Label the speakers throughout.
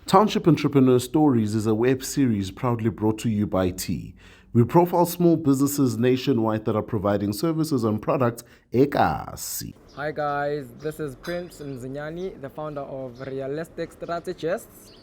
Speaker 1: Township Entrepreneurs Stories is a web series proudly brought to you by T. We profile small businesses nationwide that are providing services and products ekasi.
Speaker 2: Hi guys, this is Prince Mzinyane, the founder of Realistic Strategists.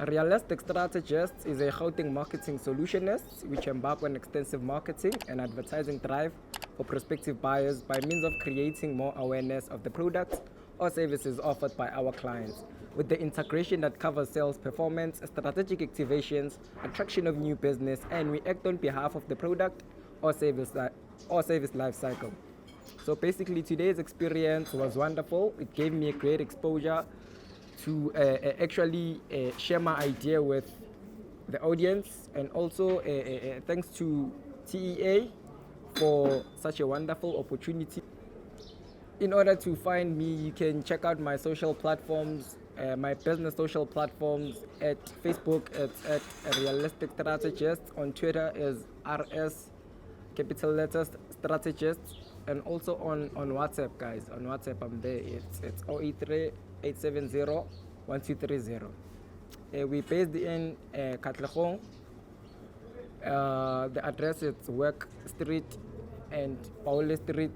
Speaker 2: Realistic Strategists is a Gauteng marketing solutionist which embark on extensive marketing and advertising drive for prospective buyers by means of creating more awareness of the products or services offered by our clients, with the integration that covers sales performance, strategic activations, attraction of new business, and we act on behalf of the product or service life cycle. So basically, today's experience was wonderful. It gave me a great exposure to actually share my idea with the audience, and also thanks to TEA for such a wonderful opportunity. In order to find me, you can check out my social platforms, my business social platforms. At Facebook, it's at Realistic Strategists. On Twitter is RS capital letters Strategists, and also on WhatsApp, guys. On WhatsApp, I'm there. It's 083 870 1230. We based in Katlehong. The address is Work Street and Pauli Street,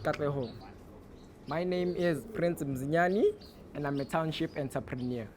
Speaker 2: Katlehong. My name is Prince Mzinyane, and I'm a township entrepreneur.